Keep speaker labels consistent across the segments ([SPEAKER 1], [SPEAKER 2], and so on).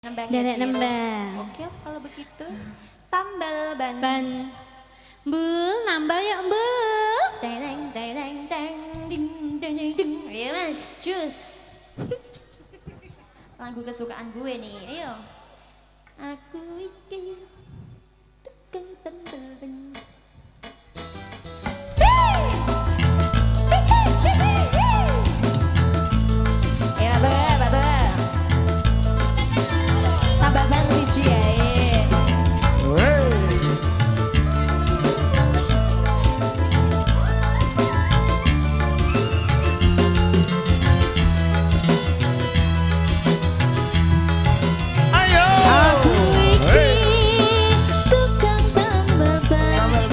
[SPEAKER 1] Nembang
[SPEAKER 2] Derek
[SPEAKER 1] ya, Cil?
[SPEAKER 2] nembang.
[SPEAKER 1] Oke, kalau begitu tambal ban.
[SPEAKER 2] Ban. Mbul, nambah ya mbul.
[SPEAKER 1] Deng deng deng deng ding deng deng ding. Ayo mas, cus. Lagu kesukaan gue nih, ayo. Aku iki tukang tambal ban. Ya, Baba. Tambal ban lucu ya.
[SPEAKER 2] Aku iki tukang tambal ban.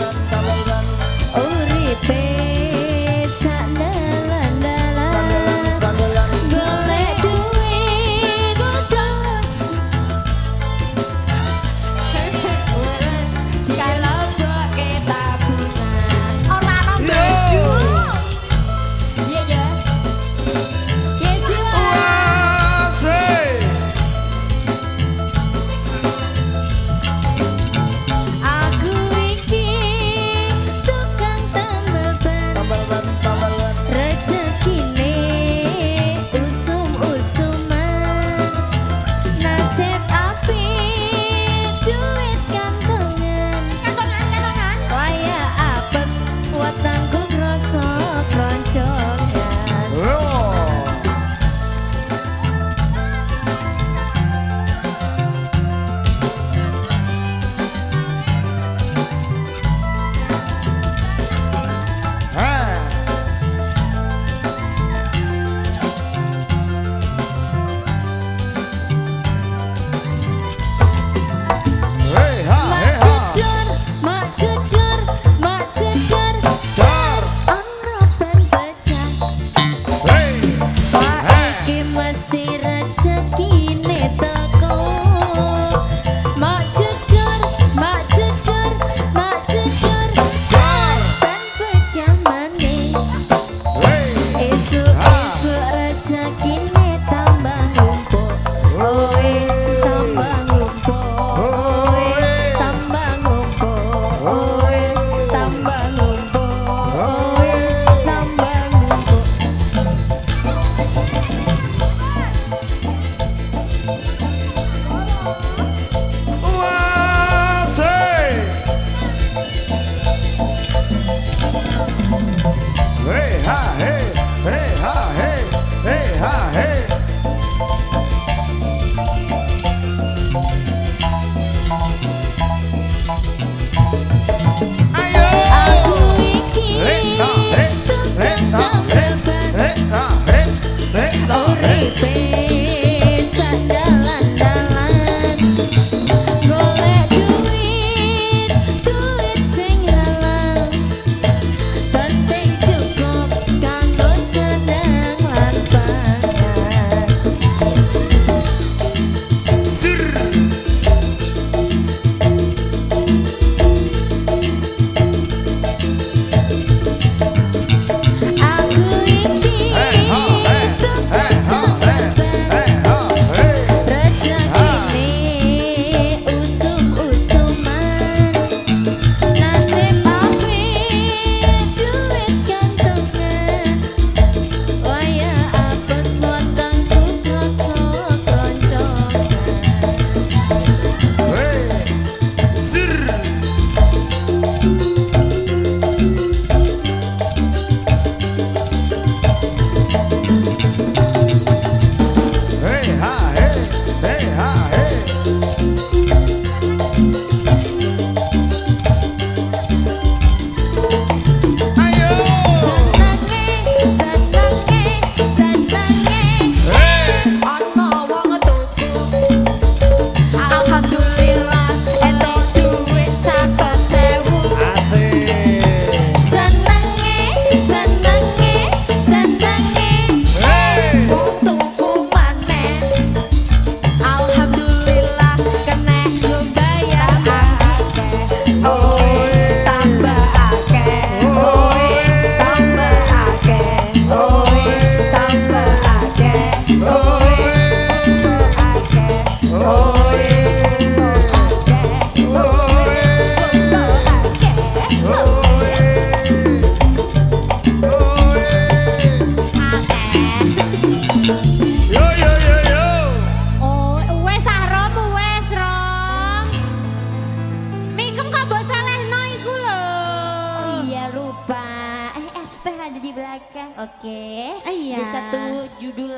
[SPEAKER 1] satu judul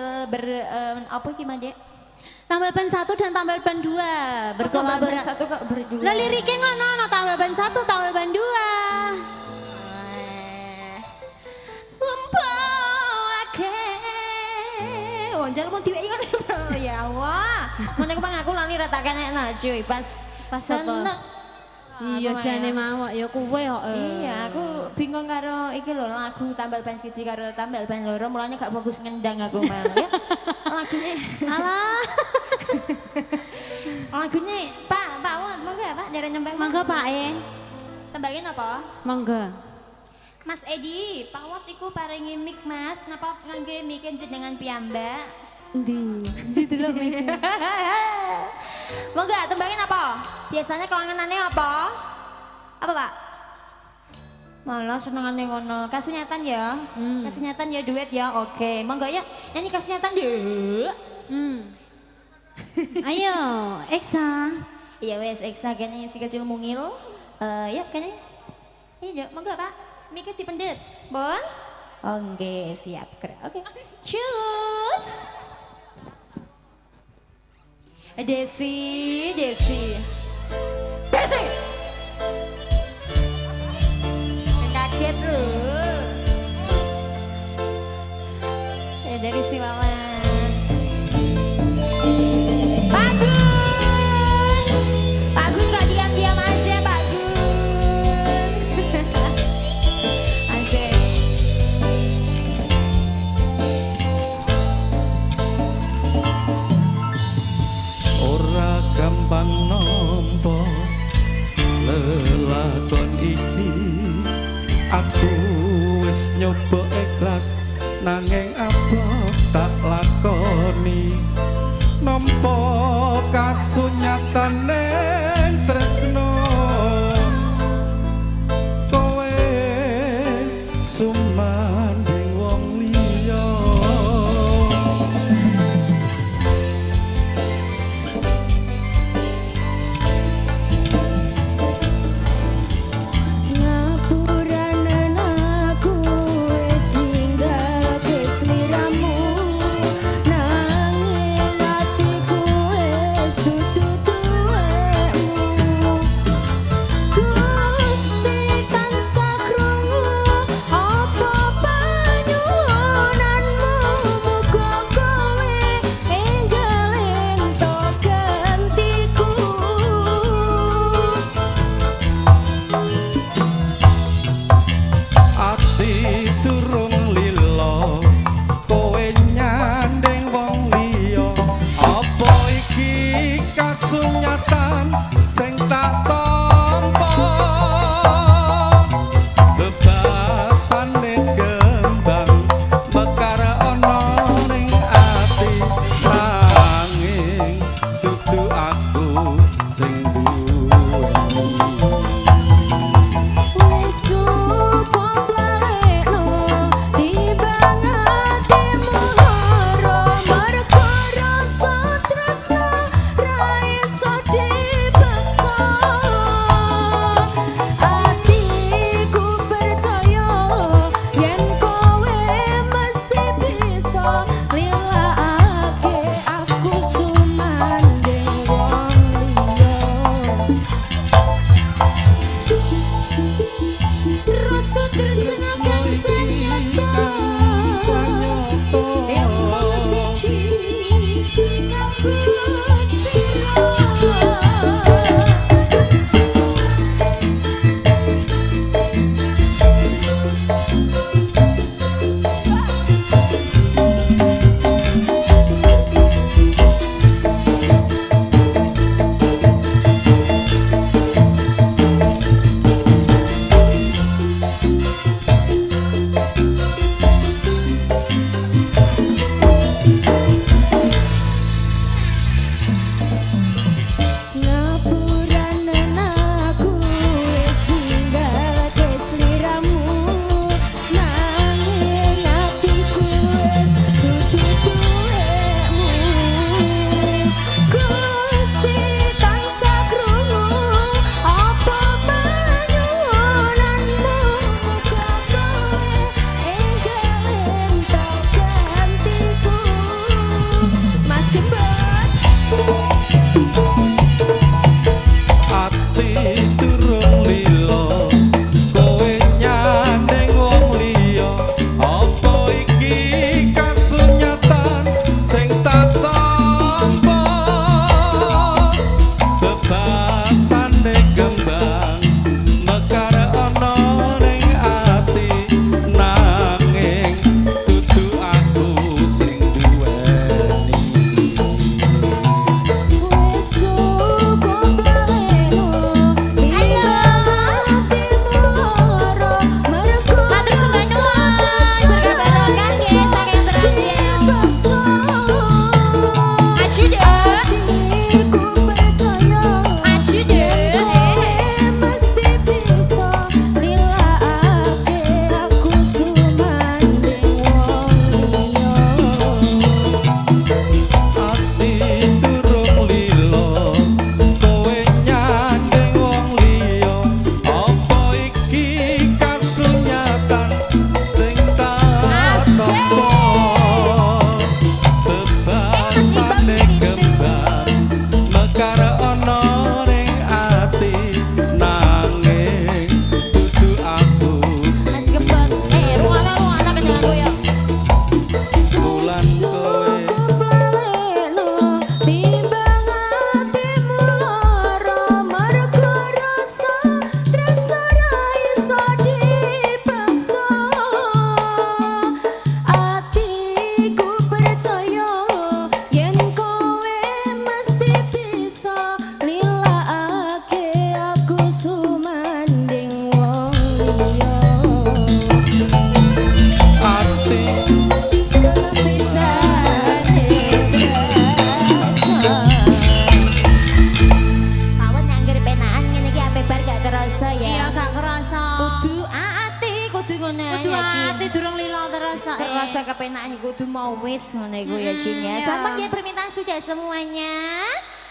[SPEAKER 1] apa gimana Dek?
[SPEAKER 2] Tampil band 1 dan tampil band 2 berkolaborasi.
[SPEAKER 1] Satu kok berjudul.
[SPEAKER 2] Lah liriknya ngono, tampil band 1, tampil band 2.
[SPEAKER 1] Onjal mau diweki ngono ya Allah. Ngono ku aku lali ra tak kenekno cuy pas
[SPEAKER 2] Apa? Iya jane mawak ya kuwe kok.
[SPEAKER 1] Iya, aku bingung karo iki lho lagu tampil band 1 karo tampil band 2 mulane gak fokus ngendang aku mah ya. Lagunya
[SPEAKER 2] Alah.
[SPEAKER 1] lagunya Pak Wot monggo Pak dari nembang.
[SPEAKER 2] Mangga Pak
[SPEAKER 1] Tembangin apa?
[SPEAKER 2] Mangga.
[SPEAKER 1] Mas Edi, Pak Wot iku paringi mic Mas, napa ngangge mic jenengan piyambak?
[SPEAKER 2] Ndi? Ndi delok mic.
[SPEAKER 1] Monggo tembangin apa? Biasanya kelangenane apa? Apa Pak? Malah senengane ngono. Kasunyatan ya. Kasunyatan ya duet ya. Oke, monggo ya. Nyanyi kasunyatan deh.
[SPEAKER 2] Ayo, Eksa.
[SPEAKER 1] Iya wes, Eksa kene si kecil mungil. Ya kene. Iya, monggo Pak. Mikir dipendhet. Bon? Oke, siap. Oke. Cus. Desi. Kaget lu. Ya dari si Wawan. Pak Gun gak diam-diam aja Pak Gun. Asik.
[SPEAKER 3] Ora gampang nampa lelakon iki, aku wis nyoba ikhlas nanging apa tak lakoni, nampa kasunyatane tresno kowe sumanding wong liya.
[SPEAKER 2] Ngapuranen aku wis tinggal kesliramu, nanging atiku wis dudu tuwekmu. Gusti tansah krungu apa panyuwunanmu, muga kowe enggal ento gantiku.
[SPEAKER 3] Ati durung lilo kowe nyanding wong liya, apa iki kasunyatan sing tak tampa, bebasane kembang mekar ana ning ati, nanging dudu aku sing duweni.
[SPEAKER 2] Wis cukup lalekno timbang atimu loro, mergo rasa tresno ra iso dipaksa. Atiku percaya yen kowe mesti bisa lilakake aku sumanding wong liya. durung lila terasa.
[SPEAKER 1] Terasa kepenaan kudu mau wis ngono iku ya Jin ya.
[SPEAKER 2] Iya.
[SPEAKER 1] Selamat ya permintaan sudah semuanya.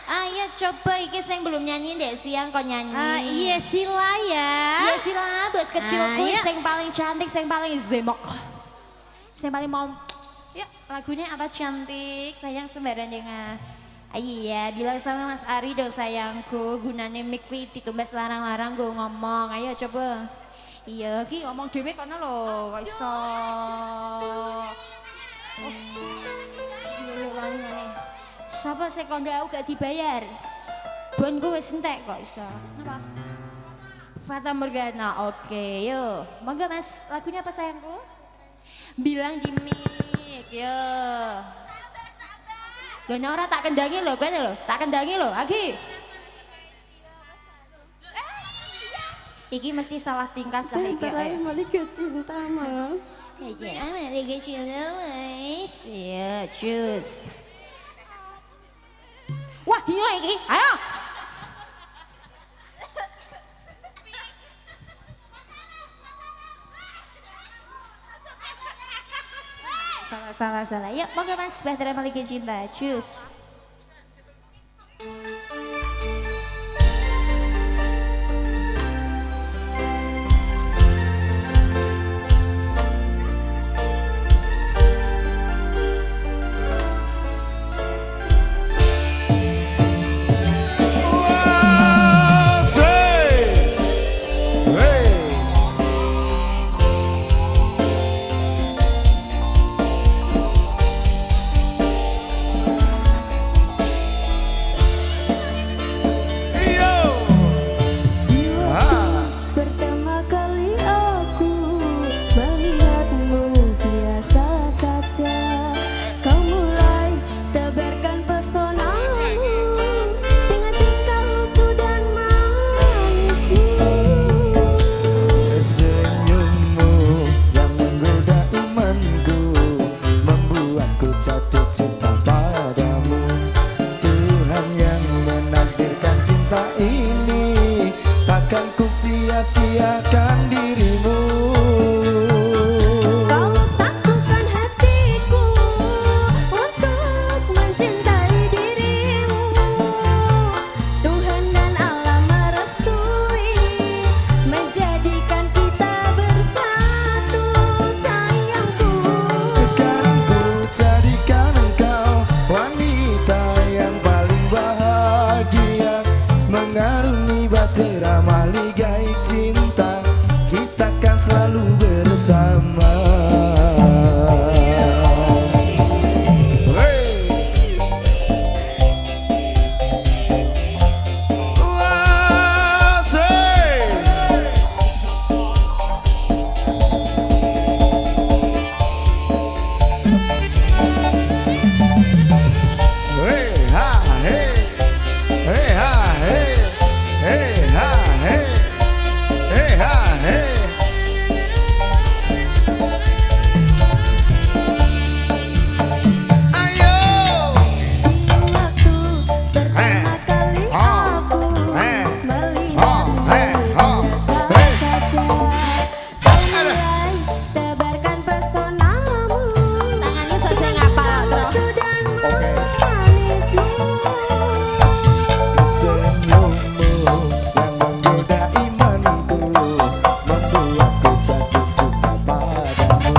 [SPEAKER 1] Ayo coba iki yang belum nyanyi dek siang kok nyanyi.
[SPEAKER 2] Iya sila ya.
[SPEAKER 1] Iya sila bos kecilku
[SPEAKER 2] Ayo.
[SPEAKER 1] yang paling cantik, yang paling zemok. Yang paling mau. Yuk lagunya apa cantik sayang sembaran dengan. Ayo ya bilang sama Mas Ari dong sayangku gunane mic kuwi ditumbas larang-larang gue ngomong. Ayo coba. Iya ki ngomong dhewe kono lho kok iso. Siapa sekondo aku gak dibayar? Bon gue wis entek kok iso. Napa? Fata Morgana, oke yuk. Monggo mas, lagunya apa sayangku? Bilang di mic, yuk. Loh Nora tak kendangi loh, kan loh, tak kendangi loh, Agi. Iki mesti salah tingkat cah iki.
[SPEAKER 2] Malika cinta mas.
[SPEAKER 1] Ya, Malika cinta mas. Ya, cus. Wah, iya iki. Ayo. Salah. Yuk, monggo Mas, Bahtera Malika Cinta. Cus.
[SPEAKER 2] Pertama kali aku melihatmu biasa saja. Kau mulai tebarkan pesonamu dengan tingkah lucu dan manismu.
[SPEAKER 4] Senyummu yang menggoda imanku, membuatku jatuh cinta padamu. Tuhan yang menakdirkan cinta ini, takkan ku sia-siakan dirimu.
[SPEAKER 2] Kau takutkan hatiku untuk mencintai dirimu. Tuhan dan alam merestui menjadikan kita bersatu sayangku.
[SPEAKER 4] Kan ku jadikan engkau wanita yang paling bahagia, mengarungi bahtera maligai cinta, kita kan selalu bersama. Hey! Wah, say! Hey ha hey, hey ha hey, hey ha hey, hey ha hey. Ayo,
[SPEAKER 2] Waktu pertama kali aku melihatmu biasa saja. Kau mulai tebarkan pesonamu
[SPEAKER 1] Tangannya saja ngapal toh.
[SPEAKER 2] lucu dan manismu.
[SPEAKER 4] senyummu yang menggoda imanku, membuatku jatuh cinta padamu.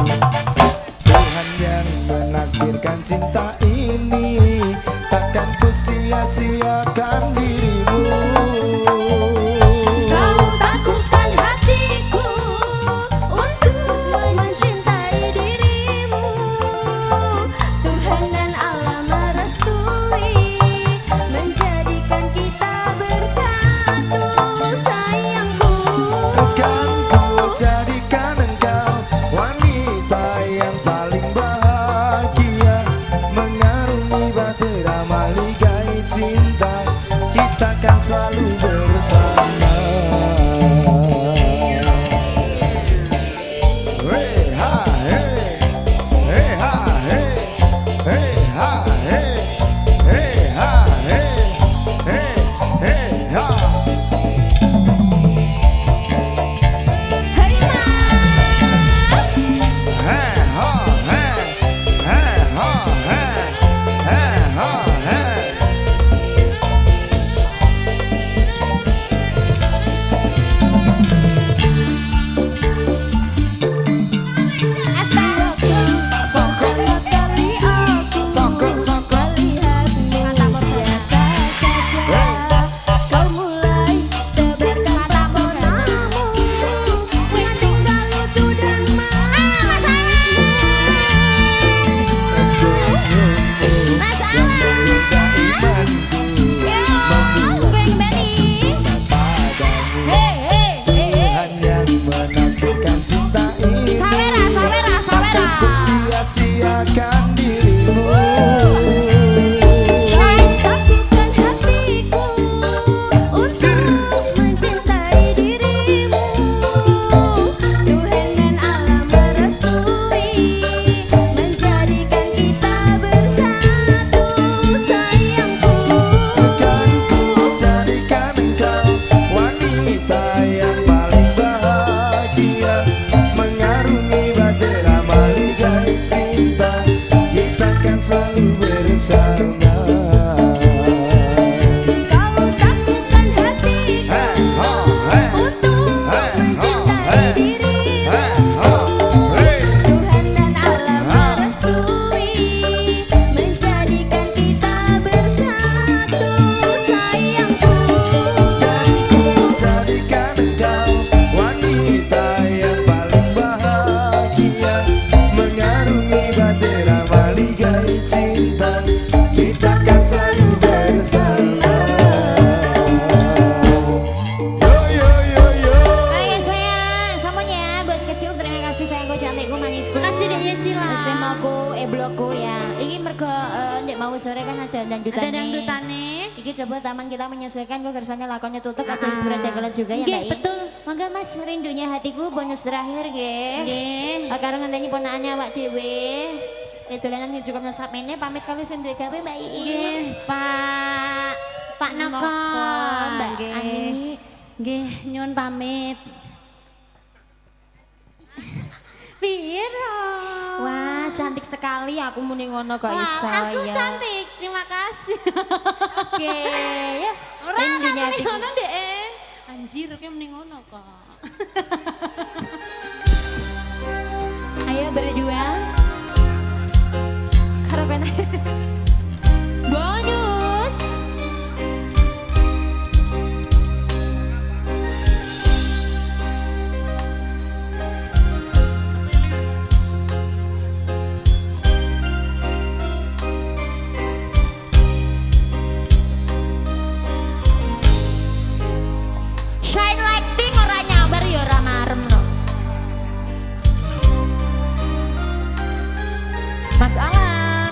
[SPEAKER 4] Tuhan yang menakdirkan cinta ini, takkan ku sia-siakan dirimu.
[SPEAKER 2] Kau takutkan hatiku untuk mencintai dirimu. Tuhan dan alam merestui menjadikan kita bersatu sayangku.
[SPEAKER 4] Kan ku jadikan engkau wanita yang paling bahagia, mengarungi bahtera maligai cinta,
[SPEAKER 1] coba taman kita menyesuaikan kok kersane lakonnya tutup atau hiburan dagelan juga ya
[SPEAKER 2] Nggih,
[SPEAKER 1] Mbak.
[SPEAKER 2] betul.
[SPEAKER 1] Mangga Mas rindunya hatiku bonus terakhir nggih.
[SPEAKER 2] Nggih.
[SPEAKER 1] Karo ngenteni ponakane awak dhewe. Dolanan juga mesak mene pamit kali sing duwe gawe Mbak Ii.
[SPEAKER 2] Nggih, Pak Noko, Mbak
[SPEAKER 1] Nggih.
[SPEAKER 2] Ani. Nggih, nyuwun pamit. Piro?
[SPEAKER 1] Wah, cantik sekali aku muni ngono kok iso
[SPEAKER 2] Aku
[SPEAKER 1] ya.
[SPEAKER 2] cantik, terima kasih.
[SPEAKER 1] Oke, ya.
[SPEAKER 2] Ora
[SPEAKER 1] Rindunya
[SPEAKER 2] muni
[SPEAKER 1] hatiku.
[SPEAKER 2] ngono Dek. Anjir, kayak mending ngono kok.
[SPEAKER 1] Ayo berdua. Karapan. Bonus.
[SPEAKER 2] Shine lighting ora nyawer ya ora marem no.
[SPEAKER 1] Mas Alan.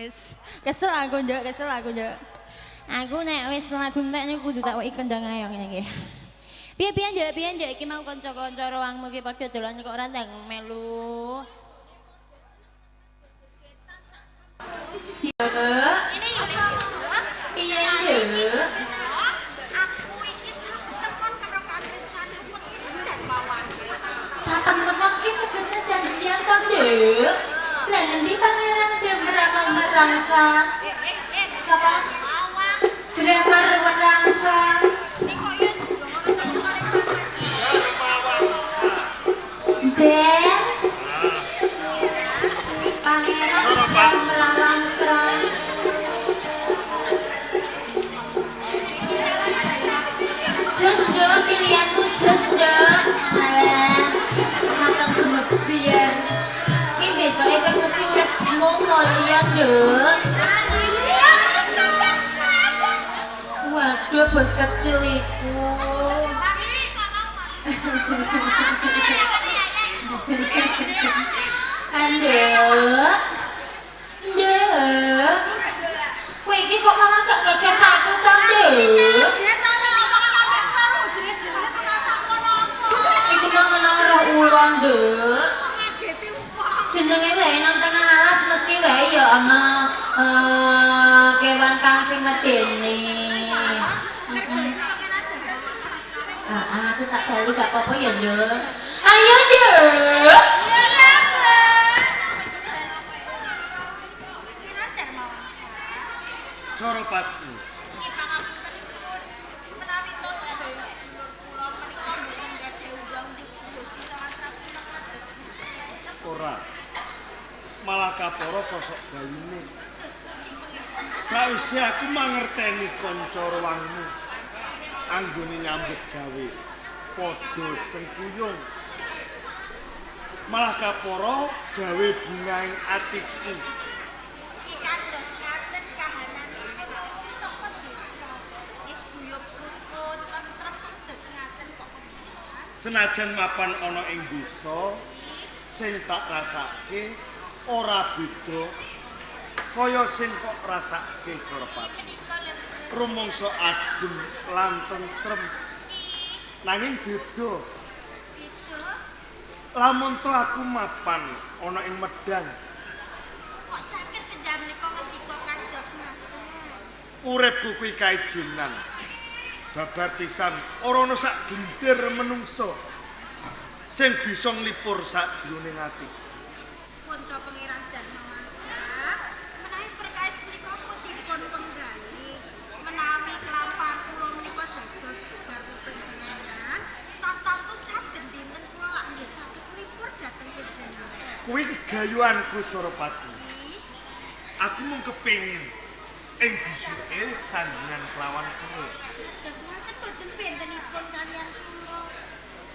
[SPEAKER 2] wis. Kesel aku njok. Aku nek wis lagu entek niku kudu tak weki kendang ayo ngene iki. Piye njok iki mau kanca-kanca roangmu iki padha dolan kok ora ndang melu. Iya njok. Saben temon iki tegese janjian to, Nduk. Lah ngendi pangeran Demra merangsa? Sapa? Dramar merangsa. Den. Pangeran merangsa. Jos Nduk, pilihanku jos Nduk. Alah, makan gemebiar. Ki besoke kowe mesti urip mulya, Nduk. Waduh, bos kecil iku. Nduk. Nduk. Kowe iki kok malah gak gagas aku to, Nduk? Iki mau menara ulang, Nduk. Jenenge wae nang tengah alas mesti wae ya ana kewan kang sing medeni. Aku tak balik gak apa-apa ya, Nduk. Ayo, Nduk.
[SPEAKER 3] Soropatku. Ora. Malah kaporo kosok baline. Sausé aku mangerteni kanca roangmu. Anggone nyambut gawe padha sengkuyung. Malah kaporo gawe bungaing atiku. Senajan mapan ana ing desa sing tak rasake ora beda kaya sing kok rasake Soropati. Rumangsa adem lan tentrem. Nanging beda. Lamun to aku mapan ana ing Medan.
[SPEAKER 5] Kok saged panjenengan ngendika kados ngaten?
[SPEAKER 3] Uripku kuwi kaejenan. Babar pisan ora ana sak glintir menungso sing bisa nglipur sak jroning ati.
[SPEAKER 5] Wonten Pangeran Darmawangsa, menawi perkawis punika putipun penggali, menawi kelampar kula menika dados garwa panjenengan, tatatu saben dinten kula lak nggih saged nglipur dhateng panjenengan.
[SPEAKER 3] Kuwi gayuanku Soropati. Aku mung kepengin ing bisuke sandingan kelawan kowe.
[SPEAKER 5] Dados ngaten boten bentenipun kaliyan kula.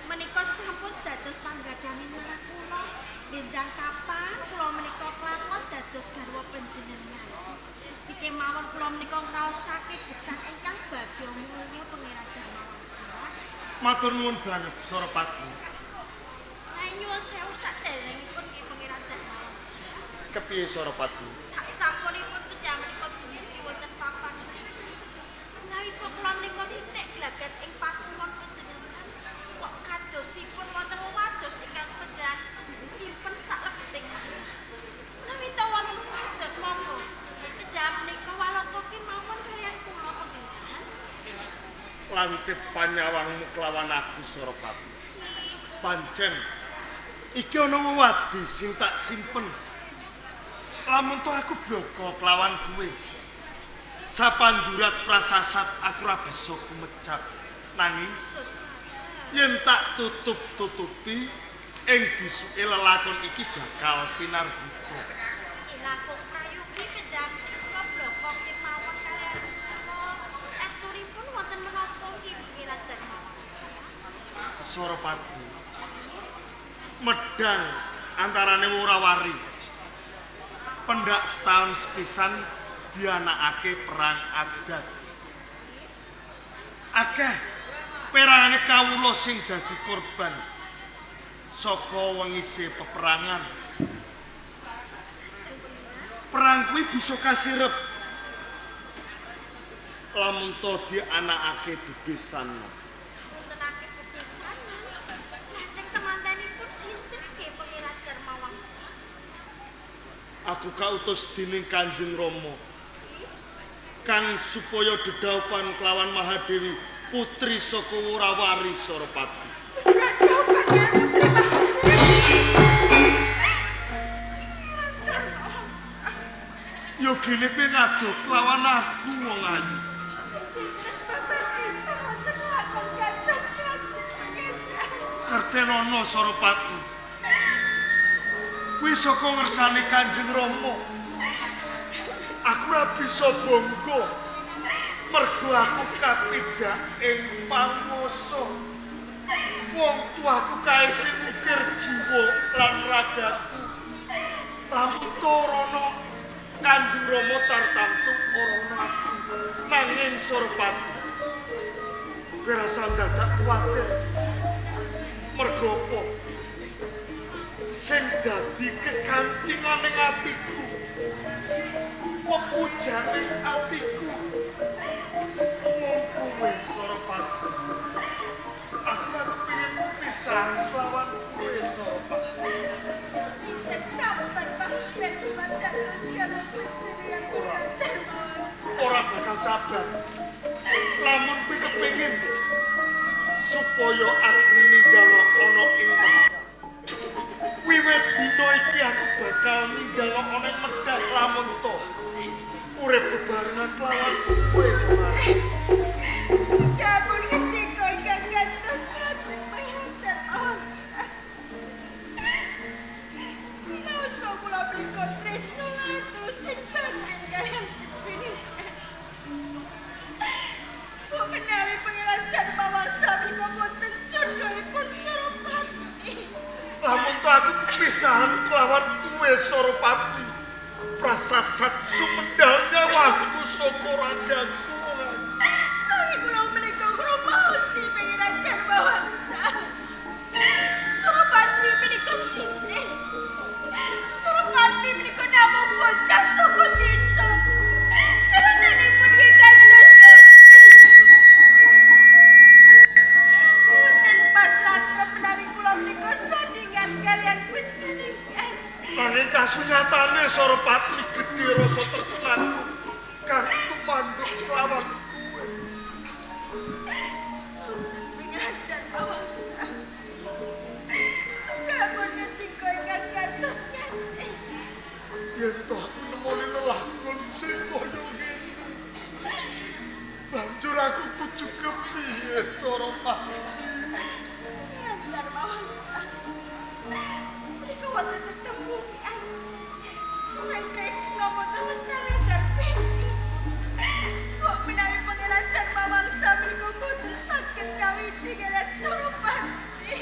[SPEAKER 5] Menika sampun dados panggadhaning marang kula. Benjang kapan kula menika klakon dados garwa panjenengan. Mesti kemawon kula menika ngraosake gesang ingkang bagya mulya Pangeran Darmawangsa.
[SPEAKER 3] Matur nuwun banget Soropati.
[SPEAKER 5] Nah nyuwun sewu saderengipun nggih Pangeran Darmawangsa.
[SPEAKER 3] Kepiye Soropati?
[SPEAKER 5] Sak sampunipun panjenengan menika dumugi wonten papan mriki. Menawi kula menika titik blagat ing pasemon panjenengan kok kadosipun wonten wados ingkang panjenengan simpen saklebeting. Menawi ta wonten wados monggo panjenengan menika walaka kemawon kaliyan kula panjenengan.
[SPEAKER 3] Lantip panyawangmu kelawan aku Soropati. Pancen iki ana wewadi sing tak simpen. Lamun to aku bloko kelawan kowe. Sapandurat prasasat aku ora bisa kumecap. Nanging
[SPEAKER 5] Terus
[SPEAKER 3] yen tak tutup-tutupi ing bisuke lelakon iki bakal pinarbuka.
[SPEAKER 5] ilakung prayugi panjenengan menika bloko kemawon kaliyan kula. Estunipun wonten menapa nggih Pangeran Darmawangsa?
[SPEAKER 3] Soropati. Medang antarane Worawari. Pendak setahun sepisan dianakake perang adat. Akeh perangane kawula sing dadi korban saka wengise peperangan. perang kuwi bisa kasirep. Lamun to dianakake bebesan.
[SPEAKER 5] Mboten akeh kebisanan. Lajeng temandanipun sinten nggih Pangeran Darmawangsa?
[SPEAKER 3] Aku kautus dening Kanjeng Rama. Kang supaya dedaupan kelawan Mahadewi putri saka Wurawari Sorapati.
[SPEAKER 5] Dedaupan ya Putri Mahadewi.
[SPEAKER 3] Yo gene kowe ngadu kelawan aku wong ayu.
[SPEAKER 5] Bapak bisa wonten lakon gantos ngaten Pangeran.
[SPEAKER 3] Ngertenono Sorapati. Kuwi saka ngersane Kanjeng Rama. Aku ora bisa bangga. Mergo aku kapidak ing panguwasa. Wong tuaku kae sing mikir jiwa lan ragaku. Lamun rono Kanjeng Rama tartamtu ora ana aku. Nanging Sorapati. Berasa dadak kuwatir. Mergo apa? Sing dadi kekancingane ning atiku. Pepujane atiku. Wong kowe Sorapati. Aku kepengin pisah lawan kowe Sorapati.
[SPEAKER 5] Pinten campur bahkan mandatos karo pencerian Pangeran Darmawangsa.
[SPEAKER 3] Ora bakal cabar. Lamun kowe kepengin supaya aku ninggalo ana ing Medah. Wiwit dina iki aku bakal ninggalo ana ing Medah lamun to urip bebarengan kelawan kowe.
[SPEAKER 5] Jamun ngendika ingkang gantos ngaten Pangeran Darmawangsa. Sinaosa kula menika tresna lan sing batin kaliyan panjenengan. Kok menawi Pangeran Darmawangsa menika boten condhoipun Sorapati.
[SPEAKER 3] Lamun to aku kepisahan kelawan kowe Sorapati. Prasasat sumendal nyawaku saka ragaku.
[SPEAKER 5] Nanging kula menika ngrumaosi Pangeran Darmawangsa. Sorapati menika sinten? Sorapati menika namung bocah saka desa. Karenanipun nggih gantos boten pas lantrep menawi kula menika sandingan kaliyan panjenengan.
[SPEAKER 3] Nanging kasunyatane Sorapati gedhe rasa terkenanku kang tumanduk kelawan kowe.
[SPEAKER 5] Pangeran Darmawangsa. Ampun ngendika ingkang gantos ngaten.
[SPEAKER 3] Yen to aku nemoni lelakon sing kaya ngene. Banjur aku kudu kepiye Sorapati?
[SPEAKER 5] Pangeran Darmawangsa. Menika wonten tetembukan. Seneng tresna boten menang Darpeni. Kok menawi Pangeran Darmawangsa menika boten saged kawiji kaliyan Sorapati.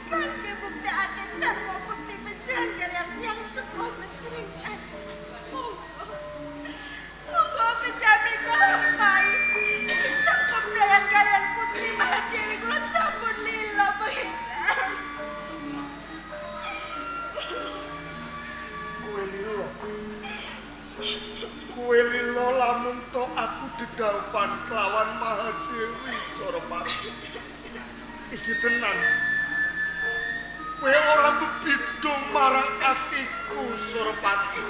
[SPEAKER 5] Kangge buktekaken Darma bukti menjerang kaliyan tiyang sepuh panjenengan. Monggo penjamin kula lampahi. Isang pembedayan kalian Putri Mahadewi kula sampun lila Pangeran.
[SPEAKER 3] Kowe lila lamun to aku dedaupan kelawan Mahadewi Sorapati. Iki tenan. Kowe ora bebidung marang atiku Sorapati.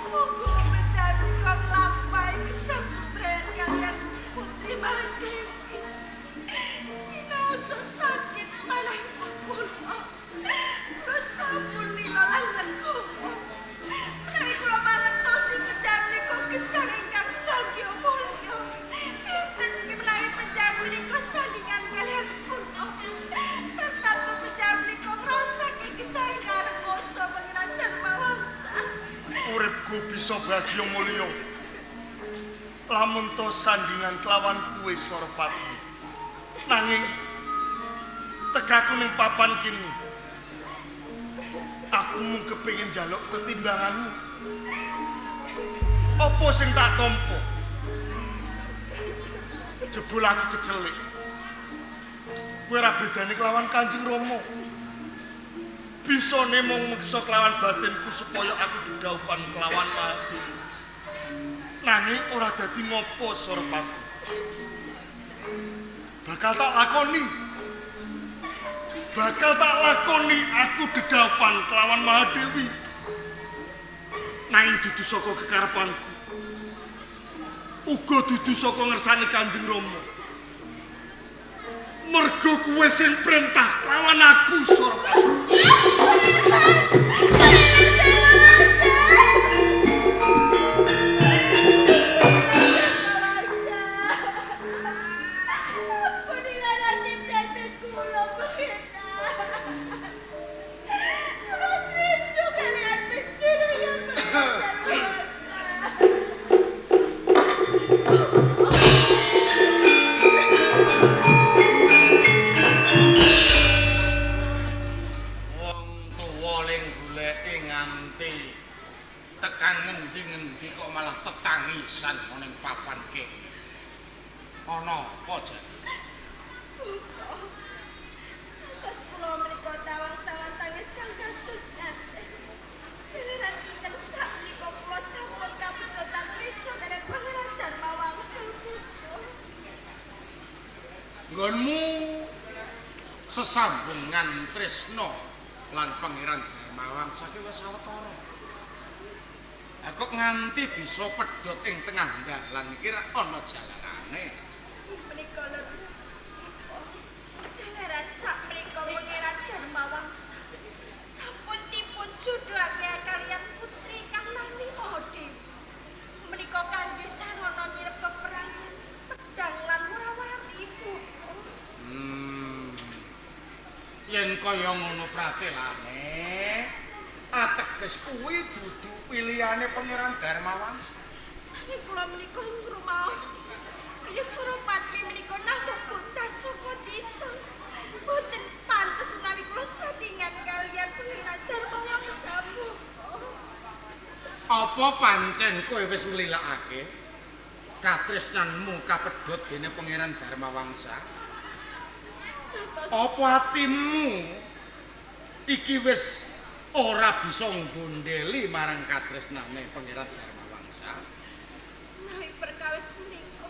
[SPEAKER 5] Monggo penjamin kula lampahi isang pembedayan kalian Putri Mahadewi. Sinaosa sakit manahipun kula. Kula sampun lila lan lega. Menawi kula mangertosi penjamin kok gesang ingkang bagya mulya. Pinten nggih menawi penjamin menika sandingan kaliyan kula. Tertentu penjamin kok ngrasake gesang ingkang rekoso Pangeran Darmawangsa.
[SPEAKER 3] Uripku bisa bagya mulya. Lamun to sandingan kelawan kowe Sorapati. Nanging tegaku ning papan kini. Aku mung kepengin njaluk tetimbanganmu. Apa sing tak tampa? Jebul aku kecelik. Kowe ora bedane kelawan Kanjeng Rama. bisane mung meksa kelawan batinku supaya aku dedaupan kelawan mati. Nanging ora dadi ngopo Sorapati. Bakal tak lakoni aku dedaupan kelawan Mahadewi. Nanging dudu saka kekarepanku. Uga dudu saka ngersani Kanjeng Rama. Mergo kuwe sing perintah lawan aku Sorapati.
[SPEAKER 6] Tekan ngendi-ngendi kok malah tetangisan ning papan kene. Ana apa, Jan?
[SPEAKER 5] Pas kula mriku tawang-tawang tangis kang kados nate. Jalaran kinten sak menika kula sampun kapundhutan tresna kaliyan Pangeran Darmawangsa putra.
[SPEAKER 6] Nggonmu sesambungan tresna lan Pangeran Darmawangsa ki wis sawetara. Kok nganti bisa pedhot ing tengah dalan iki ra ana jalanane.
[SPEAKER 5] Menika leres. Jalaran sak menika Pangeran Darmawangsa sampun dipun judhake kaliyan putri kang nami Mahadewi. Menika kangge sarana nyirep peperangan pedhang lan murawati ibu.
[SPEAKER 6] Yen kaya ngono pratelane, ateges kuwi dudu pilihane Pangeran Darmawangsa.
[SPEAKER 5] Nanging kula menika ngrumaos. Yen Surapati menika namung bocah saka desa. Boten pantes menawi kula sandingan kaliyan Pangeran Darmawangsa.
[SPEAKER 6] Apa pancen kowe wis mlilakake katresnanmu kapedhot dene Pangeran Darmawangsa? Apa atimu iki wis ora bisa nggondheli marang katresnane Pangeran Darmawangsa?
[SPEAKER 5] Menawi perkawis menika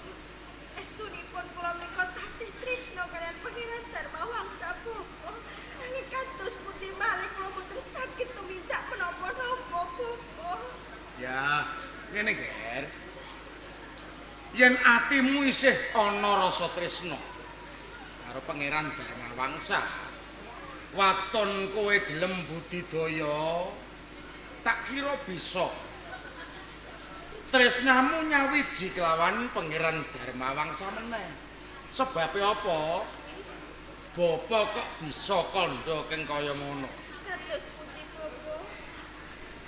[SPEAKER 5] estunipun kula menika tasih tresna kaliyan Pangeran Darmawangsa Bapa. Nanging kados pundi malih kula boten saged tumindak menapa-napa Bapa.
[SPEAKER 6] Ya, ngene Ger. Yen atimu isih ana rasa tresna karo Pangeran Darmawangsa, waton kowe gelem budidaya, tak kira bisa tresnamu nyawiji kelawan Pangeran Darmawangsa meneh. Sebabe apa? Bapa kok bisa kandha keng kaya ngono.
[SPEAKER 5] Kados pundi Bapa?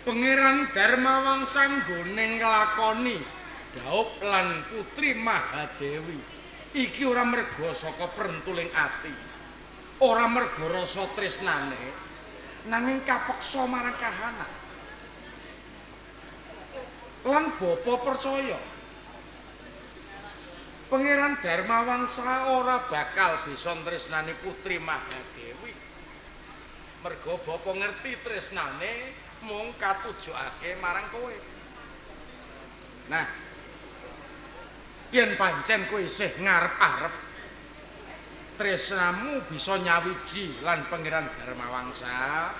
[SPEAKER 6] Pangeran Darmawangsa nggone nglakoni dhaup lan Putri Mahadewi iki ora merga saka prentuling ati, ora merga rasa tresnane, nanging kapeksa marang kahanan. Lan bapa percaya Pangeran Darmawangsa ora bakal bisa tresnani Putri Mahadewi. Merga bapa ngerti tresnane mung katujokake marang kowe. Nah, yen pancen kowe isih ngarep-arep tresnamu bisa nyawiji lan Pangeran Darmawangsa,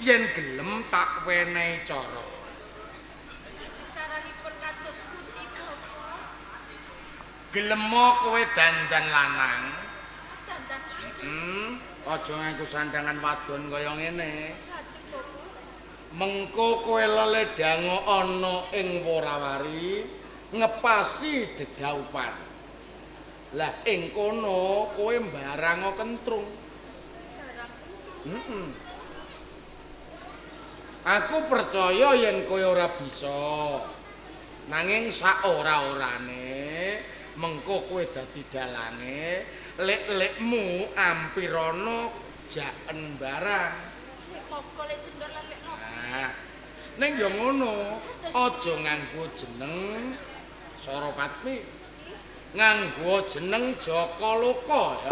[SPEAKER 6] yen gelem tak wenehi cara.
[SPEAKER 5] Caranipun kados pundi Bapa?
[SPEAKER 6] Gelem kowe dandan lanang.
[SPEAKER 5] Dandan
[SPEAKER 6] Aja nganggo sandangan wadon kaya ngene.
[SPEAKER 5] lajeng Bapa.
[SPEAKER 6] Mengko kowe leledang ana ing Worawari ngepasi dedaupan. Lah ing kono kowe mbarang kentrung. Aku percaya yen kowe ora bisa. Nanging sak ora-orane mengko kowe dadi dalange, lek-lekmu ampirana jaken barang.
[SPEAKER 5] Lek moko lek sendal lan lek nopo.
[SPEAKER 6] Nah, ning ya ngono, aja nganggo jeneng Sorapati. Nganggo jeneng Jaka Loka ya.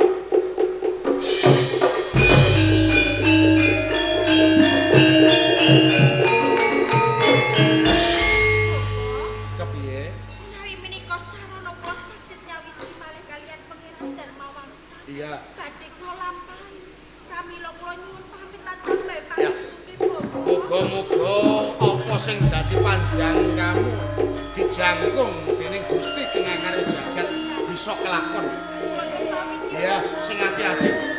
[SPEAKER 6] Muga-muga apa sing dadi panjang kamu dijangkung dening Gusti Kang Angare Jagat bisa kelakon. Ya, sing ati-ati.